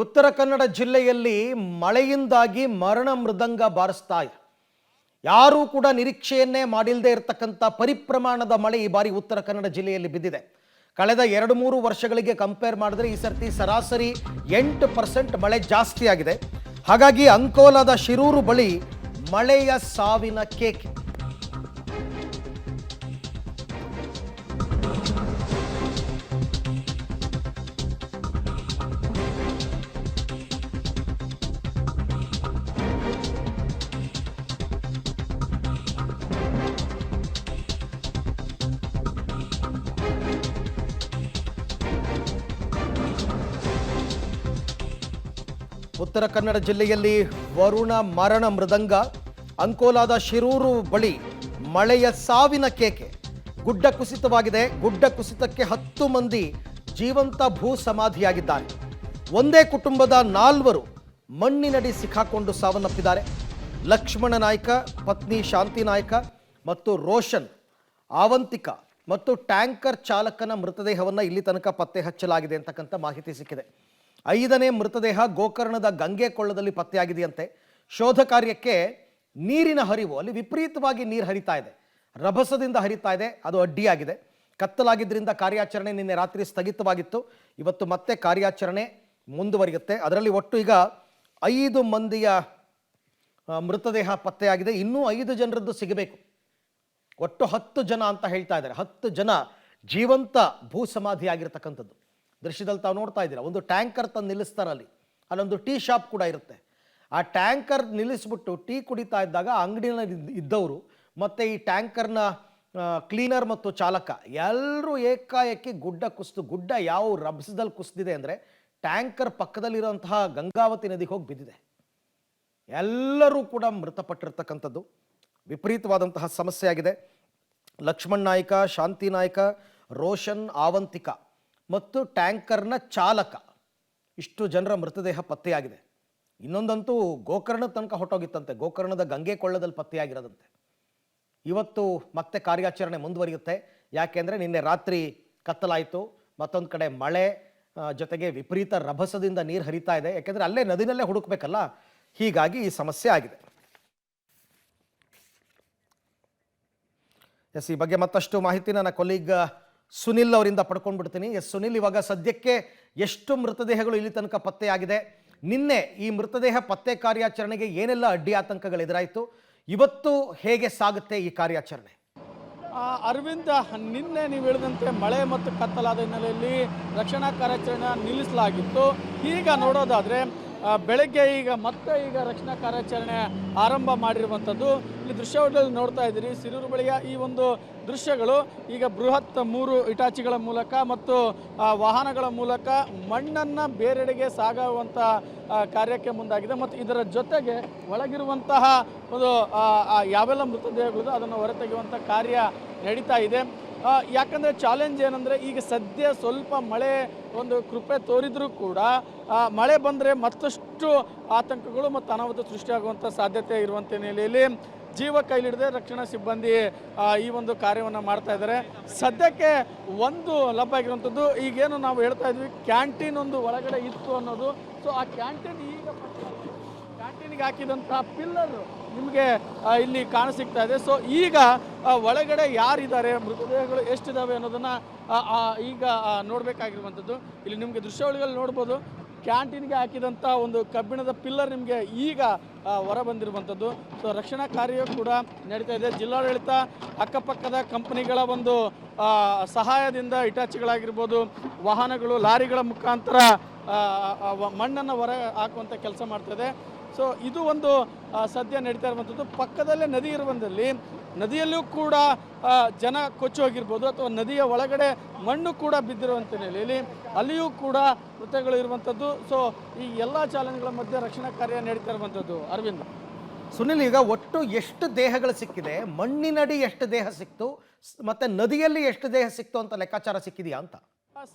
ಉತ್ತರ ಕನ್ನಡ ಜಿಲ್ಲೆಯಲ್ಲಿ ಮಳೆಯಿಂದಾಗಿ ಮರಣ ಮೃದಂಗ ಬಾರಿಸ್ತಾ ಇದೆ. ಯಾರೂ ಕೂಡ ನಿರೀಕ್ಷೆಯನ್ನೇ ಮಾಡಿಲ್ಲದೆ ಇರತಕ್ಕಂಥ ಪರಿಪ್ರಮಾಣದ ಮಳೆ ಈ ಬಾರಿ ಉತ್ತರ ಕನ್ನಡ ಜಿಲ್ಲೆಯಲ್ಲಿ ಬಿದ್ದಿದೆ. ಕಳೆದ 2-3 ವರ್ಷಗಳಿಗೆ ಕಂಪೇರ್ ಮಾಡಿದ್ರೆ ಈ ಸರ್ತಿ ಸರಾಸರಿ 8% ಮಳೆ ಜಾಸ್ತಿ ಆಗಿದೆ. ಹಾಗಾಗಿ ಅಂಕೋಲಾದ ಶಿರೂರು ಬಳಿ ಮಳೆಯ ಸಾವಿನ ಕೇಕೆ. ಉತ್ತರ ಕನ್ನಡ ಜಿಲ್ಲೆಯಲ್ಲಿ ವರುಣ ಮರಣ ಮೃದಂಗ, ಅಂಕೋಲಾದ ಶಿರೂರು ಬಳಿ ಮಳೆಯ ಸಾವಿನ ಕೇಕೆ. ಗುಡ್ಡ ಕುಸಿತವಾಗಿದೆ. ಗುಡ್ಡ ಕುಸಿತಕ್ಕೆ 10 ಮಂದಿ ಜೀವಂತ ಭೂ ಸಮಾಧಿಯಾಗಿದ್ದಾರೆ. ಒಂದೇ ಕುಟುಂಬದ 4 ಮಣ್ಣಿನಡಿ ಸಿಕ್ಕಾಕೊಂಡು ಸಾವನ್ನಪ್ಪಿದ್ದಾರೆ. ಲಕ್ಷ್ಮಣ ನಾಯ್ಕ, ಪತ್ನಿ ಶಾಂತಿ ನಾಯ್ಕ ಮತ್ತು ರೋಷನ್ ಆವಂತಿಕ ಮತ್ತು ಟ್ಯಾಂಕರ್ ಚಾಲಕನ ಮೃತದೇಹವನ್ನು ಇಲ್ಲಿ ತನಕ ಪತ್ತೆ ಹಚ್ಚಲಾಗಿದೆ ಅಂತಕ್ಕಂಥ ಮಾಹಿತಿ ಸಿಕ್ಕಿದೆ. 5ನೇ ಮೃತದೇಹ ಗೋಕರ್ಣದ ಗಂಗೆ ಕೊಳ್ಳದಲ್ಲಿ ಪತ್ತೆಯಾಗಿದೆಯಂತೆ. ಶೋಧ ಕಾರ್ಯಕ್ಕೆ ನೀರಿನ ಹರಿವು ಅಲ್ಲಿ ವಿಪರೀತವಾಗಿ ನೀರು ಹರಿತಾ ಇದೆ, ರಭಸದಿಂದ ಹರಿತಾ ಇದೆ. ಅದು ಅಡ್ಡಿಯಾಗಿದೆ. ಕತ್ತಲಾಗಿದ್ದರಿಂದ ಕಾರ್ಯಾಚರಣೆ ನಿನ್ನೆ ರಾತ್ರಿ ಸ್ಥಗಿತವಾಗಿತ್ತು. ಇವತ್ತು ಮತ್ತೆ ಕಾರ್ಯಾಚರಣೆ ಮುಂದುವರಿಯುತ್ತೆ. ಅದರಲ್ಲಿ ಒಟ್ಟು ಈಗ 5 ಮಂದಿಯ ಮೃತದೇಹ ಪತ್ತೆಯಾಗಿದೆ. ಇನ್ನೂ 5 ಜನರದ್ದು ಸಿಗಬೇಕು. ಒಟ್ಟು 10 ಜನ ಅಂತ ಹೇಳ್ತಾ ಇದ್ದಾರೆ. 10 ಜನ ಜೀವಂತ ಭೂ ಸಮಾಧಿಯಾಗಿರ್ತಕ್ಕಂಥದ್ದು. ದೃಶ್ಯದಲ್ಲಿ ತಾವು ನೋಡ್ತಾ ಇದ್ದೀರಾ. ಒಂದು ಟ್ಯಾಂಕರ್ ತಂದು ನಿಲ್ಲಿಸ್ತಾರೆ. ಅಲ್ಲೊಂದು ಟೀ ಶಾಪ್ ಕೂಡ ಇರುತ್ತೆ. ಆ ಟ್ಯಾಂಕರ್ ನಿಲ್ಲಿಸ್ಬಿಟ್ಟು ಟೀ ಕುಡಿತಾ ಇದ್ದಾಗ ಅಂಗಡಿನಲ್ಲಿ ಇದ್ದವರು ಮತ್ತು ಈ ಟ್ಯಾಂಕರ್ನ ಕ್ಲೀನರ್ ಮತ್ತು ಚಾಲಕ ಎಲ್ಲರೂ ಏಕಾಏಕಿ ಗುಡ್ಡ ಯಾವ ರಭಸದಲ್ಲಿ ಕುಸಿದಿದೆ ಅಂದರೆ ಟ್ಯಾಂಕರ್ ಪಕ್ಕದಲ್ಲಿರುವಂತಹ ಗಂಗಾವತಿ ನದಿಗೆ ಹೋಗಿ ಬಿದ್ದಿದೆ. ಎಲ್ಲರೂ ಕೂಡ ಮೃತಪಟ್ಟಿರ್ತಕ್ಕಂಥದ್ದು. ವಿಪರೀತವಾದಂತಹ ಸಮಸ್ಯೆ ಆಗಿದೆ. ಲಕ್ಷ್ಮಣ್ ನಾಯ್ಕ, ಶಾಂತಿ ನಾಯ್ಕ, ರೋಷನ್ ಆವಂತಿಕ ಮತ್ತು ಟ್ಯಾಂಕರ್ನ ಚಾಲಕ, ಇಷ್ಟು ಜನರ ಮೃತದೇಹ ಪತ್ತೆಯಾಗಿದೆ. ಇನ್ನೊಂದಂತೂ ಗೋಕರ್ಣ ತನಕ ಹೊಟ್ಟೋಗಿತ್ತಂತೆ. ಗೋಕರ್ಣದ ಗಂಗೆ ಕೊಳ್ಳದಲ್ಲಿ ಪತ್ತೆಯಾಗಿರೋದಂತೆ. ಇವತ್ತು ಮತ್ತೆ ಕಾರ್ಯಾಚರಣೆ ಮುಂದುವರಿಯುತ್ತೆ. ಯಾಕೆಂದರೆ ನಿನ್ನೆ ರಾತ್ರಿ ಕತ್ತಲಾಯಿತು, ಮತ್ತೊಂದು ಕಡೆ ಮಳೆ ಜೊತೆಗೆ ವಿಪರೀತ ರಭಸದಿಂದ ನೀರು ಹರಿತಾ ಇದೆ. ಯಾಕೆಂದರೆ ಅಲ್ಲೇ ನದಿನಲ್ಲೇ ಹುಡುಕ್ಬೇಕಲ್ಲ, ಹೀಗಾಗಿ ಈ ಸಮಸ್ಯೆ ಆಗಿದೆ. ಈ ಬಗ್ಗೆ ಮತ್ತಷ್ಟು ಮಾಹಿತಿ ನನ್ನ ಕೊಲೀಗ್ ಸುನಿಲ್ ಅವರಿಂದ ಪಡ್ಕೊಂಡ್ಬಿಡ್ತೀನಿ. ಸುನಿಲ್, ಇವಾಗ ಸದ್ಯಕ್ಕೆ ಎಷ್ಟು ಮೃತದೇಹಗಳು ಇಲ್ಲಿ ತನಕ ಪತ್ತೆಯಾಗಿದೆ? ನಿನ್ನೆ ಈ ಮೃತದೇಹ ಪತ್ತೆ ಕಾರ್ಯಾಚರಣೆಗೆ ಏನೆಲ್ಲ ಅಡ್ಡಿ ಆತಂಕಗಳು ಎದುರಾಯಿತು? ಇವತ್ತು ಹೇಗೆ ಸಾಗುತ್ತೆ ಈ ಕಾರ್ಯಾಚರಣೆ? ಅರವಿಂದ, ನಿನ್ನೆ ನೀವು ಹೇಳಿದಂತೆ ಮಳೆ ಮತ್ತು ಕತ್ತಲಾದ ಹಿನ್ನೆಲೆಯಲ್ಲಿ ರಕ್ಷಣಾ ಕಾರ್ಯಾಚರಣೆ ನಿಲ್ಲಿಸಲಾಗಿತ್ತು. ಈಗ ನೋಡೋದಾದರೆ ಬೆಳಗ್ಗೆ ಈಗ ರಕ್ಷಣಾ ಕಾರ್ಯಾಚರಣೆ ಆರಂಭ ಮಾಡಿರುವಂಥದ್ದು. ಇಲ್ಲಿ ದೃಶ್ಯದಲ್ಲಿ ನೋಡ್ತಾ ಇದ್ದೀರಿ, ಶಿರೂರು ಬಳಿಯ ಈ ಒಂದು ದೃಶ್ಯಗಳು. ಈಗ ಬೃಹತ್ 3 ಇಟಾಚಿಗಳ ಮೂಲಕ ಮತ್ತು ವಾಹನಗಳ ಮೂಲಕ ಮಣ್ಣನ್ನು ಬೇರೆಡೆಗೆ ಸಾಗುವಂಥ ಕಾರ್ಯಕ್ಕೆ ಮುಂದಾಗಿದೆ. ಮತ್ತು ಇದರ ಜೊತೆಗೆ ಒಳಗಿರುವಂತಹ ಒಂದು ಯಾವೆಲ್ಲ ಮೃತದೇಹಗಳು ಅದನ್ನು ಹೊರತೆಗೆಯುವಂಥ ಕಾರ್ಯ ನಡೀತಾ ಇದೆ. ಯಾಕಂದರೆ ಚಾಲೆಂಜ್ ಏನಂದರೆ ಈಗ ಸದ್ಯ ಸ್ವಲ್ಪ ಮಳೆ ಒಂದು ಕೃಪೆ ತೋರಿದರೂ ಕೂಡ ಮಳೆ ಬಂದರೆ ಮತ್ತಷ್ಟು ಆತಂಕಗಳು ಮತ್ತು ಅನಾಹುತ ಸೃಷ್ಟಿಯಾಗುವಂಥ ಸಾಧ್ಯತೆ ಇರುವಂಥ ಹಿನ್ನೆಲೆಯಲ್ಲಿ ಜೀವ ಕೈಲಿಡದೆ ರಕ್ಷಣಾ ಸಿಬ್ಬಂದಿ ಈ ಒಂದು ಕಾರ್ಯವನ್ನು ಮಾಡ್ತಾ ಇದ್ದಾರೆ. ಸದ್ಯಕ್ಕೆ ಒಂದು ಲಭ್ಯ ಆಗಿರುವಂಥದ್ದು, ಈಗೇನು ನಾವು ಹೇಳ್ತಾ ಇದ್ವಿ ಕ್ಯಾಂಟೀನ್ ಒಂದು ಒಳಗಡೆ ಇತ್ತು ಅನ್ನೋದು. ಸೊ ಆ ಕ್ಯಾಂಟೀನಿಗೆ ಹಾಕಿದಂತಹ ಪಿಲ್ಲರ್ ನಿಮಗೆ ಇಲ್ಲಿ ಕಾಣಸಿಗ್ತಾ ಇದೆ. ಸೊ ಈಗ ಒಳಗಡೆ ಯಾರಿದ್ದಾರೆ, ಮೃತದೇಹಗಳು ಎಷ್ಟಿದ್ದಾವೆ ಅನ್ನೋದನ್ನು ಈಗ ನೋಡಬೇಕಾಗಿರುವಂಥದ್ದು. ಇಲ್ಲಿ ನಿಮಗೆ ದೃಶ್ಯಾವಳಿಗಳು ನೋಡ್ಬೋದು. ಕ್ಯಾಂಟೀನ್ಗೆ ಹಾಕಿದಂಥ ಒಂದು ಕಬ್ಬಿಣದ ಪಿಲ್ಲರ್ ನಿಮಗೆ ಈಗ ಹೊರ ಬಂದಿರುವಂಥದ್ದು. ಸೊ ರಕ್ಷಣಾ ಕಾರ್ಯ ಕೂಡ ನಡೀತಾ ಇದೆ. ಜಿಲ್ಲಾಡಳಿತ ಅಕ್ಕಪಕ್ಕದ ಕಂಪನಿಗಳ ಒಂದು ಸಹಾಯದಿಂದ ಇಟಾಚಿಗಳಾಗಿರ್ಬೋದು, ವಾಹನಗಳು, ಲಾರಿಗಳ ಮುಖಾಂತರ ಮಣ್ಣನ್ನು ಹೊರ ಹಾಕುವಂಥ ಕೆಲಸ ಮಾಡ್ತಾಯಿದೆ. ಸೊ ಇದು ಒಂದು ಸದ್ಯ ನಡೀತಾ ಇರುವಂಥದ್ದು. ಪಕ್ಕದಲ್ಲೇ ನದಿ ಇರುವಂಥಲ್ಲಿ ನದಿಯಲ್ಲೂ ಕೂಡ ಜನ ಕೊಚ್ಚಿ ಹೋಗಿರ್ಬೋದು, ಅಥವಾ ನದಿಯ ಒಳಗಡೆ ಮಣ್ಣು ಕೂಡ ಬಿದ್ದಿರುವಂಥ ನೆಲೆಯಲ್ಲಿ ಅಲ್ಲಿಯೂ ಕೂಡ ಮೃತಗಳು ಇರುವಂಥದ್ದು. ಸೊ ಈ ಎಲ್ಲ ಚಾಲೆಂಜ್ಗಳ ಮಧ್ಯೆ ರಕ್ಷಣಾ ಕಾರ್ಯ ನಡೀತಾ ಇರುವಂಥದ್ದು. ಅರವಿಂದ್, ಸುನಿಲ್, ಈಗ ಒಟ್ಟು ಎಷ್ಟು ದೇಹಗಳು ಸಿಕ್ಕಿದೆ? ಮಣ್ಣಿನಡಿ ಎಷ್ಟು ದೇಹ ಸಿಕ್ತು, ಮತ್ತೆ ನದಿಯಲ್ಲಿ ಎಷ್ಟು ದೇಹ ಸಿಕ್ತು ಅಂತ ಲೆಕ್ಕಾಚಾರ ಸಿಕ್ಕಿದೆಯಾ ಅಂತ?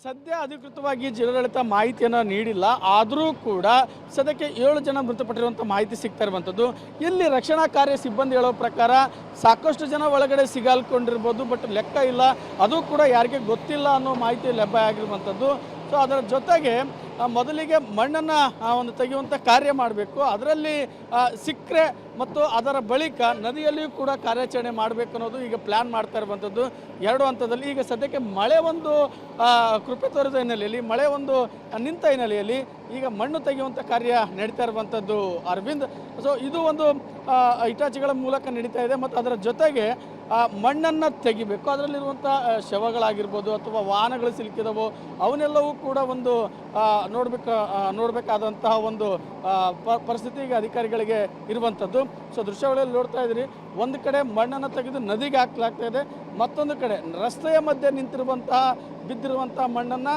ಸದ್ಯ ಅಧಿಕೃತವಾಗಿ ಜಿಲ್ಲಾಡಳಿತ ಮಾಹಿತಿಯನ್ನು ನೀಡಿಲ್ಲ. ಆದರೂ ಕೂಡ ಸದ್ಯಕ್ಕೆ 7 ಜನ ಮೃತಪಟ್ಟಿರುವಂಥ ಮಾಹಿತಿ ಸಿಗ್ತಾ ಇರುವಂಥದ್ದು. ಇಲ್ಲಿ ರಕ್ಷಣಾ ಕಾರ್ಯ ಸಿಬ್ಬಂದಿ ಹೇಳೋ ಪ್ರಕಾರ ಸಾಕಷ್ಟು ಜನ ಒಳಗಡೆ ಸಿಗಾಲ್ಕೊಂಡಿರ್ಬೋದು, ಬಟ್ ಲೆಕ್ಕ ಇಲ್ಲ, ಅದು ಕೂಡ ಯಾರಿಗೆ ಗೊತ್ತಿಲ್ಲ ಅನ್ನೋ ಮಾಹಿತಿ ಲಭ್ಯ ಆಗಿರುವಂಥದ್ದು. ಸೊ ಅದರ ಜೊತೆಗೆ ಮೊದಲಿಗೆ ಮಣ್ಣನ್ನು ಒಂದು ತೆಗೆಯುವಂಥ ಕಾರ್ಯ ಮಾಡಬೇಕು. ಅದರಲ್ಲಿ ಸಿಕ್ಕರೆ ಮತ್ತು ಅದರ ಬಳಿಕ ನದಿಯಲ್ಲಿಯೂ ಕೂಡ ಕಾರ್ಯಾಚರಣೆ ಮಾಡಬೇಕು ಅನ್ನೋದು ಈಗ ಪ್ಲ್ಯಾನ್ ಮಾಡ್ತಾ ಇರುವಂಥದ್ದು 2 ಹಂತದಲ್ಲಿ. ಈಗ ಸದ್ಯಕ್ಕೆ ಮಳೆ ಒಂದು ಕೃಪೆ ತೋರಿದ ಹಿನ್ನೆಲೆಯಲ್ಲಿ, ಮಳೆ ಒಂದು ನಿಂತ ಹಿನ್ನೆಲೆಯಲ್ಲಿ ಈಗ ಮಣ್ಣು ತೆಗೆಯುವಂಥ ಕಾರ್ಯ ನಡೀತಾ ಇರುವಂಥದ್ದು ಅರವಿಂದ್. ಸೊ ಇದು ಒಂದು ಹಿಟಾಚಿಗಳ ಮೂಲಕ ನಡೀತಾ ಇದೆ ಮತ್ತು ಅದರ ಜೊತೆಗೆ ಮಣ್ಣನ್ನು ತೆಗಿಬೇಕು. ಅದರಲ್ಲಿರುವಂಥ ಶವಗಳಾಗಿರ್ಬೋದು ಅಥವಾ ವಾಹನಗಳು ಸಿಲುಕಿದವು ಅವನ್ನೆಲ್ಲವೂ ಕೂಡ ಒಂದು ನೋಡಬೇಕಾದಂತಹ ಒಂದು ಪರಿಸ್ಥಿತಿ ಈಗ ಅಧಿಕಾರಿಗಳಿಗೆ ಇರುವಂಥದ್ದು. ಸೊ ದೃಶ್ಯಗಳಲ್ಲಿ ನೋಡ್ತಾ ಇದ್ದೀರಿ, ಒಂದು ಕಡೆ ಮಣ್ಣನ್ನು ತೆಗೆದು ನದಿಗೆ ಹಾಕಲಾಗ್ತಾ ಇದೆ, ಮತ್ತೊಂದು ಕಡೆ ರಸ್ತೆಯ ಮಧ್ಯೆ ನಿಂತಿರುವಂತಹ ಬಿದ್ದಿರುವಂತಹ ಮಣ್ಣನ್ನು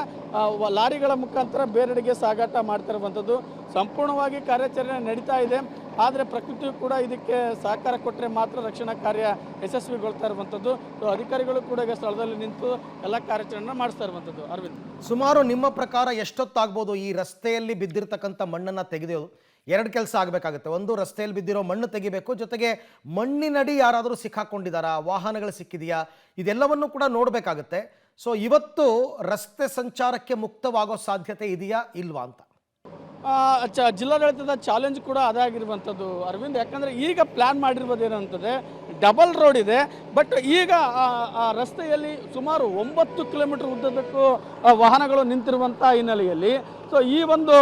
ಲಾರಿಗಳ ಮುಖಾಂತರ ಬೇರೆಡೆಗೆ ಸಾಗಾಟ ಮಾಡ್ತಾ ಇರುವಂಥದ್ದು. ಸಂಪೂರ್ಣವಾಗಿ ಕಾರ್ಯಾಚರಣೆ ನಡೀತಾ ಇದೆ. ಆದರೆ ಪ್ರಕೃತಿಯು ಕೂಡ ಇದಕ್ಕೆ ಸಹಕಾರ ಕೊಟ್ಟರೆ ಮಾತ್ರ ರಕ್ಷಣಾ ಕಾರ್ಯ ಯಶಸ್ವಿಗೊಳ್ತಾ ಇರುವಂಥದ್ದು. ಸೊ ಅಧಿಕಾರಿಗಳು ಕೂಡ ಈಗ ಸ್ಥಳದಲ್ಲಿ ನಿಂತು ಎಲ್ಲ ಕಾರ್ಯಾಚರಣೆ ಮಾಡಿಸ್ತಾ ಇರುವಂಥದ್ದು. ಅರವಿಂದ್, ಸುಮಾರು ನಿಮ್ಮ ಪ್ರಕಾರ ಎಷ್ಟೊತ್ತಾಗ್ಬೋದು ಈ ರಸ್ತೆಯಲ್ಲಿ ಬಿದ್ದಿರ್ತಕ್ಕಂಥ ಮಣ್ಣನ್ನು ತೆಗೆದು? 2 ಕೆಲಸ ಆಗಬೇಕಾಗುತ್ತೆ. ಒಂದು, ರಸ್ತೆಯಲ್ಲಿ ಬಿದ್ದಿರೋ ಮಣ್ಣು ತೆಗಿಬೇಕು, ಜೊತೆಗೆ ಮಣ್ಣಿನಡಿ ಯಾರಾದರೂ ಸಿಕ್ಕಾಕೊಂಡಿದ್ದಾರಾ, ವಾಹನಗಳು ಸಿಕ್ಕಿದೆಯಾ, ಇದೆಲ್ಲವನ್ನು ಕೂಡ ನೋಡಬೇಕಾಗುತ್ತೆ. ಸೊ ಇವತ್ತು ರಸ್ತೆ ಸಂಚಾರಕ್ಕೆ ಮುಕ್ತವಾಗೋ ಸಾಧ್ಯತೆ ಇದೆಯಾ ಇಲ್ವಾ ಅಂತ ಜಿಲ್ಲಾಡಳಿತದ ಚಾಲೆಂಜ್ ಕೂಡ ಅದಾಗಿರುವಂಥದ್ದು ಅರವಿಂದ್. ಯಾಕಂದರೆ ಈಗ ಪ್ಲ್ಯಾನ್ ಮಾಡಿರ್ಬೋದು ಏನಂತಂದರೆ ಡಬಲ್ ರೋಡ್ ಇದೆ, ಬಟ್ ಈಗ ಆ ರಸ್ತೆಯಲ್ಲಿ ಸುಮಾರು 9 ಕಿಲೋಮೀಟರ್ ಉದ್ದದಕ್ಕೂ ವಾಹನಗಳು ನಿಂತಿರುವಂಥ ಹಿನ್ನೆಲೆಯಲ್ಲಿ ಸೊ ಈ ಒಂದು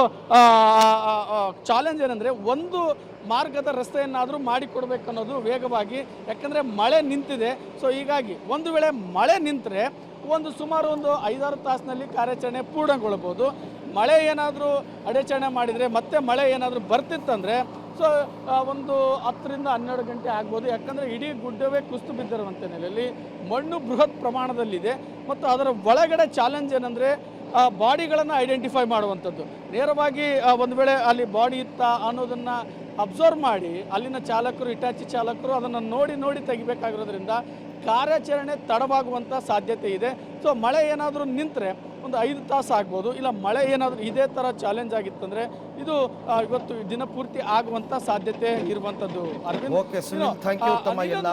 ಚಾಲೆಂಜ್ ಏನಂದರೆ ಒಂದು ಮಾರ್ಗದ ರಸ್ತೆಯನ್ನಾದರೂ ಮಾಡಿಕೊಡ್ಬೇಕು ಅನ್ನೋದು ವೇಗವಾಗಿ. ಯಾಕಂದರೆ ಮಳೆ ನಿಂತಿದೆ. ಸೊ ಹೀಗಾಗಿ ಒಂದು ವೇಳೆ ಮಳೆ ನಿಂತರೆ ಸುಮಾರು 5-6 ತಾಸಿನಲ್ಲಿ ಕಾರ್ಯಾಚರಣೆ ಪೂರ್ಣಗೊಳ್ಬೋದು. ಮಳೆ ಏನಾದರೂ ಅಡಚಣೆ ಮಾಡಿದರೆ ಮತ್ತೆ ಮಳೆ ಏನಾದರೂ ಬರ್ತಿತ್ತಂದರೆ ಸೊ 10 ರಿಂದ 12 ಗಂಟೆ ಆಗ್ಬೋದು. ಯಾಕಂದರೆ ಇಡೀ ಗುಡ್ಡವೇ ಕುಸಿದು ಬಿದ್ದಿರುವಂಥ ನೆಲೆಯಲ್ಲಿ ಮಣ್ಣು ಬೃಹತ್ ಪ್ರಮಾಣದಲ್ಲಿದೆ ಮತ್ತು ಅದರ ಒಳಗಡೆ ಚಾಲೆಂಜ್ ಏನಂದರೆ ಬಾಡಿಗಳನ್ನು ಐಡೆಂಟಿಫೈ ಮಾಡುವಂಥದ್ದು. ನೇರವಾಗಿ ಒಂದು ವೇಳೆ ಅಲ್ಲಿ ಬಾಡಿ ಇತ್ತಾ ಅನ್ನೋದನ್ನು ಅಬ್ಸರ್ವ್ ಮಾಡಿ ಅಲ್ಲಿನ ಚಾಲಕರು, ಹಿಟಾಚಿ ಚಾಲಕರು ಅದನ್ನು ನೋಡಿ ತೆಗಿಬೇಕಾಗಿರೋದ್ರಿಂದ ಕಾರ್ಯಾಚರಣೆ ತಡವಾಗುವಂಥ ಸಾಧ್ಯತೆ ಇದೆ. ಸೊ ಮಳೆ ಏನಾದರೂ ನಿಂತರೆ 5 ತಾಸು ಆಗ್ಬೋದು. ಇಲ್ಲ ಮಳೆ ಏನಾದರೂ ಇದೇ ಥರ ಚಾಲೆಂಜ್ ಆಗಿತ್ತಂದರೆ ಇದು ಇವತ್ತು ದಿನಪೂರ್ತಿ ಆಗುವಂಥ ಸಾಧ್ಯತೆ ಇರುವಂಥದ್ದು. ಓಕೆ ಸುನಿಲ್, ಥ್ಯಾಂಕ್ ಯು ತಮ್ಮ ಎಲ್ಲ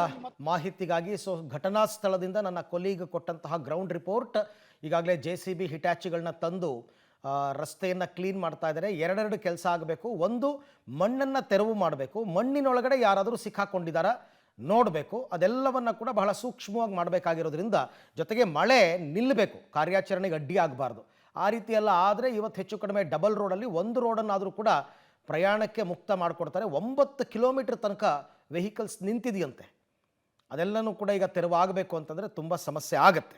ಮಾಹಿತಿಗಾಗಿ. ಸೊ ಘಟನಾ ಸ್ಥಳದಿಂದ ನನ್ನ ಕೊಲೀಗ್ ಕೊಟ್ಟಂತಹ ಗ್ರೌಂಡ್ ರಿಪೋರ್ಟ್. ಈಗಾಗಲೇ JCB ಹಿಟಾಚಿಗಳನ್ನ ತಂದು ರಸ್ತೆಯನ್ನು ಕ್ಲೀನ್ ಮಾಡ್ತಾ ಇದ್ದಾರೆ. 2 ಕೆಲಸ ಆಗಬೇಕು. ಒಂದು, ಮಣ್ಣನ್ನು ತೆರವು ಮಾಡಬೇಕು, ಮಣ್ಣಿನೊಳಗಡೆ ಯಾರಾದರೂ ಸಿಕ್ಕಾಕೊಂಡಿದ್ದಾರಾ ನೋಡಬೇಕು. ಅದೆಲ್ಲವನ್ನು ಕೂಡ ಬಹಳ ಸೂಕ್ಷ್ಮವಾಗಿ ಮಾಡಬೇಕಾಗಿರೋದ್ರಿಂದ, ಜೊತೆಗೆ ಮಳೆ ನಿಲ್ಲಬೇಕು, ಕಾರ್ಯಾಚರಣೆಗೆ ಅಡ್ಡಿ ಆಗಬಾರ್ದು. ಆ ರೀತಿ ಎಲ್ಲ ಆದರೆ ಇವತ್ತು ಹೆಚ್ಚು ಕಡಿಮೆ ಡಬಲ್ ರೋಡಲ್ಲಿ ಒಂದು ರೋಡನ್ನಾದರೂ ಕೂಡ ಪ್ರಯಾಣಕ್ಕೆ ಮುಕ್ತ ಮಾಡಿಕೊಡ್ತಾರೆ. 9 ಕಿಲೋಮೀಟರ್ ತನಕ ವೆಹಿಕಲ್ಸ್ ನಿಂತಿದೆಯಂತೆ. ಅದೆಲ್ಲನೂ ಕೂಡ ಈಗ ತೆರವಾಗಬೇಕು ಅಂತಂದರೆ ತುಂಬ ಸಮಸ್ಯೆ ಆಗುತ್ತೆ.